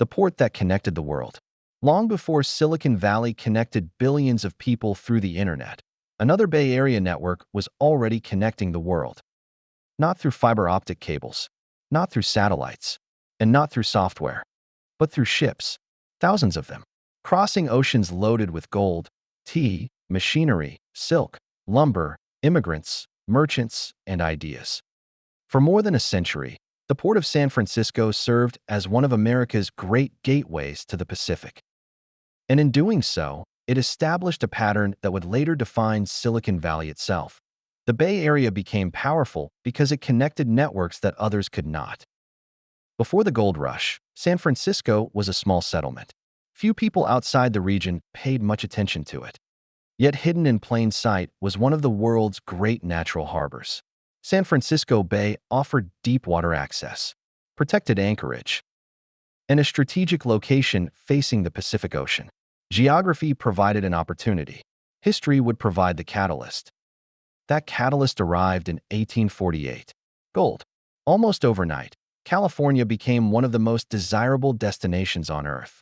the port that connected the world. Long before Silicon Valley connected billions of people through the internet, another Bay Area network was already connecting the world. Not through fiber optic cables, not through satellites, and not through software, but through ships, thousands of them, crossing oceans loaded with gold, tea, machinery, silk, lumber, immigrants, merchants, and ideas. For more than a century, the Port of San Francisco served as one of America's great gateways to the Pacific. And in doing so, it established a pattern that would later define Silicon Valley itself. The Bay Area became powerful because it connected networks that others could not. Before the gold rush, San Francisco was a small settlement. Few people outside the region paid much attention to it. Yet hidden in plain sight was one of the world's great natural harbors. San Francisco Bay offered deep water access, protected anchorage, and a strategic location facing the Pacific Ocean. Geography provided an opportunity. History would provide the catalyst. That catalyst arrived in 1848. Gold. Almost overnight, California became one of the most desirable destinations on Earth.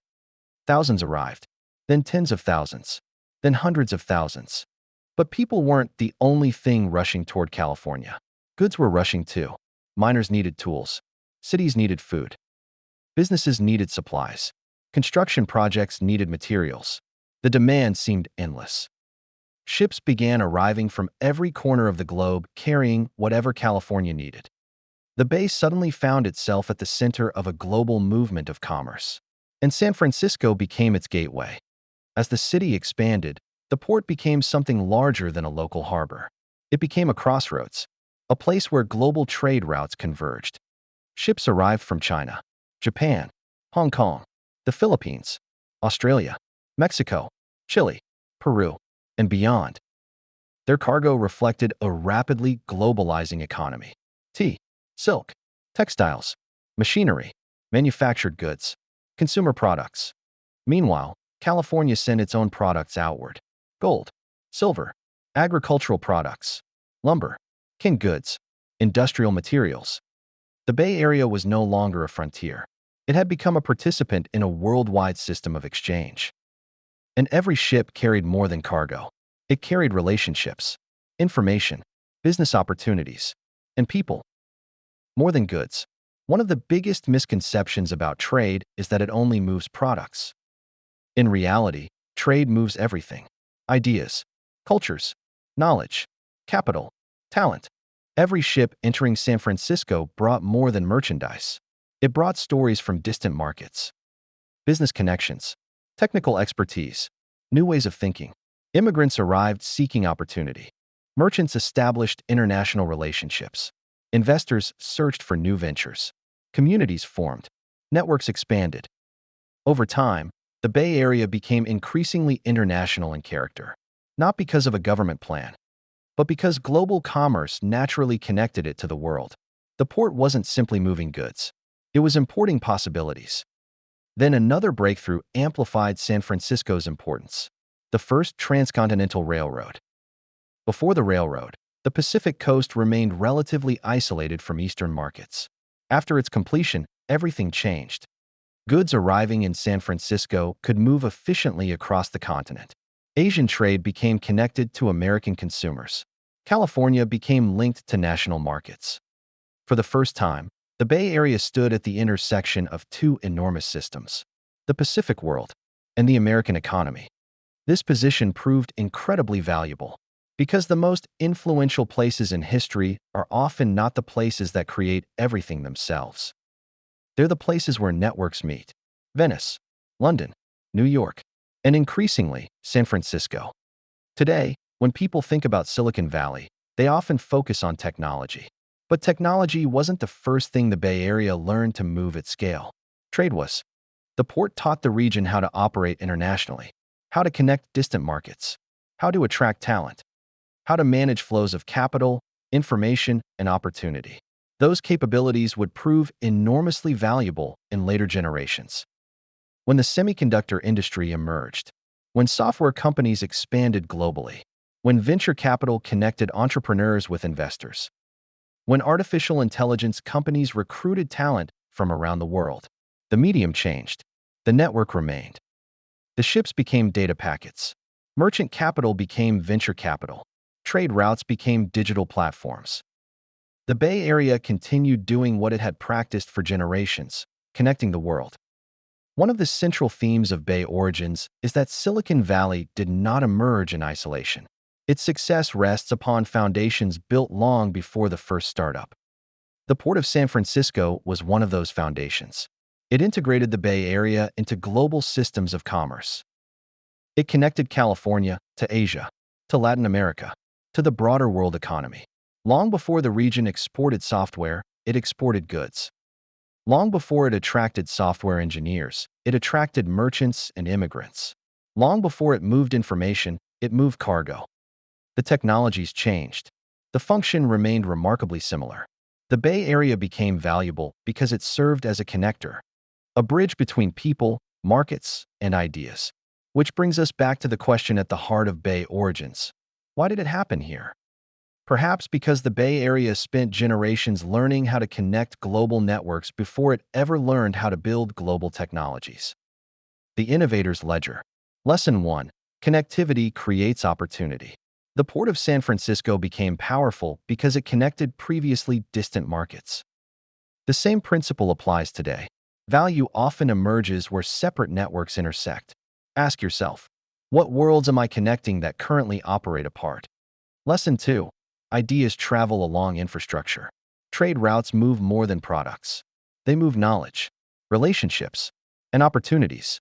Thousands arrived, then tens of thousands, then hundreds of thousands. But people weren't the only thing rushing toward California. Goods were rushing too. Miners needed tools. Cities needed food. Businesses needed supplies. Construction projects needed materials. The demand seemed endless. Ships began arriving from every corner of the globe carrying whatever California needed. The Bay suddenly found itself at the center of a global movement of commerce, and San Francisco became its gateway. As the city expanded, the port became something larger than a local harbor. It became a crossroads, a place where global trade routes converged. Ships arrived from China, Japan, Hong Kong, the Philippines, Australia, Mexico, Chile, Peru, and beyond. Their cargo reflected a rapidly globalizing economy. Tea, silk, textiles, machinery, manufactured goods, consumer products. Meanwhile, California sent its own products outward. Gold, silver, agricultural products, lumber, canned goods, industrial materials. The Bay Area was no longer a frontier. It had become a participant in a worldwide system of exchange. And every ship carried more than cargo. It carried relationships, information, business opportunities, and people. More than goods. One of the biggest misconceptions about trade is that it only moves products. In reality, trade moves everything. Ideas, cultures, knowledge, capital, talent. Every ship entering San Francisco brought more than merchandise. It brought stories from distant markets, business connections, technical expertise, new ways of thinking. Immigrants arrived seeking opportunity. Merchants established international relationships. Investors searched for new ventures. Communities formed. Networks expanded. Over time, the Bay Area became increasingly international in character, not because of a government plan, but because global commerce naturally connected it to the world. The port wasn't simply moving goods. It was importing possibilities. Then another breakthrough amplified San Francisco's importance: the first transcontinental railroad. Before the railroad, the Pacific coast remained relatively isolated from Eastern markets. After its completion, everything changed. Goods arriving in San Francisco could move efficiently across the continent. Asian trade became connected to American consumers. California became linked to national markets. For the first time, the Bay Area stood at the intersection of two enormous systems: the Pacific world and the American economy. This position proved incredibly valuable, because the most influential places in history are often not the places that create everything themselves. They're the places where networks meet: Venice, London, New York, and increasingly, San Francisco. Today, when people think about Silicon Valley, they often focus on technology. But technology wasn't the first thing the Bay Area learned to move at scale. Trade was. The port taught the region how to operate internationally, how to connect distant markets, how to attract talent, how to manage flows of capital, information, and opportunity. Those capabilities would prove enormously valuable in later generations. When the semiconductor industry emerged, when software companies expanded globally, when venture capital connected entrepreneurs with investors, when artificial intelligence companies recruited talent from around the world, the medium changed. The network remained. The ships became data packets. Merchant capital became venture capital. Trade routes became digital platforms. The Bay Area continued doing what it had practiced for generations, connecting the world. One of the central themes of Bay origins is that Silicon Valley did not emerge in isolation. Its success rests upon foundations built long before the first startup. The Port of San Francisco was one of those foundations. It integrated the Bay Area into global systems of commerce. It connected California to Asia, to Latin America, to the broader world economy. Long before the region exported software, it exported goods. Long before it attracted software engineers, it attracted merchants and immigrants. Long before it moved information, it moved cargo. The technologies changed. The function remained remarkably similar. The Bay Area became valuable because it served as a connector, a bridge between people, markets, and ideas. Which brings us back to the question at the heart of Bay origins. Why did it happen here? Perhaps because the Bay Area spent generations learning how to connect global networks before it ever learned how to build global technologies. The Innovator's Ledger. Lesson 1. Connectivity creates opportunity. The Port of San Francisco became powerful because it connected previously distant markets. The same principle applies today. Value often emerges where separate networks intersect. Ask yourself, what worlds am I connecting that currently operate apart? Lesson 2. Ideas travel along infrastructure. Trade routes move more than products. They move knowledge, relationships, and opportunities.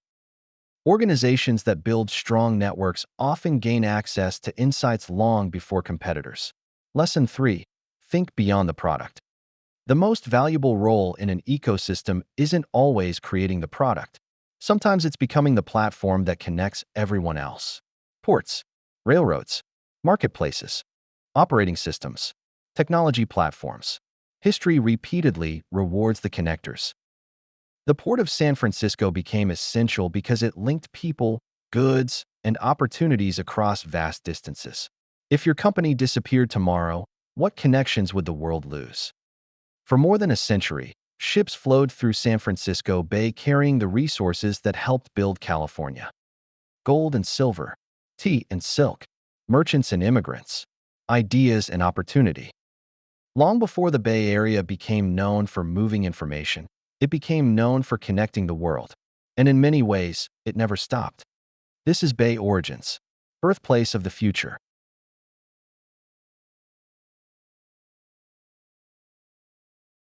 Organizations that build strong networks often gain access to insights long before competitors. Lesson 3. Think beyond the product. The most valuable role in an ecosystem isn't always creating the product. Sometimes it's becoming the platform that connects everyone else. Ports, railroads, marketplaces, operating systems, technology platforms. History repeatedly rewards the connectors. The Port of San Francisco became essential because it linked people, goods, and opportunities across vast distances. If your company disappeared tomorrow, what connections would the world lose? For more than a century, ships flowed through San Francisco Bay carrying the resources that helped build California. Gold and silver, tea and silk, merchants and immigrants, ideas and opportunity. Long before the Bay Area became known for moving information, it became known for connecting the world. And in many ways, it never stopped. This is Bay Origins, birthplace of the future.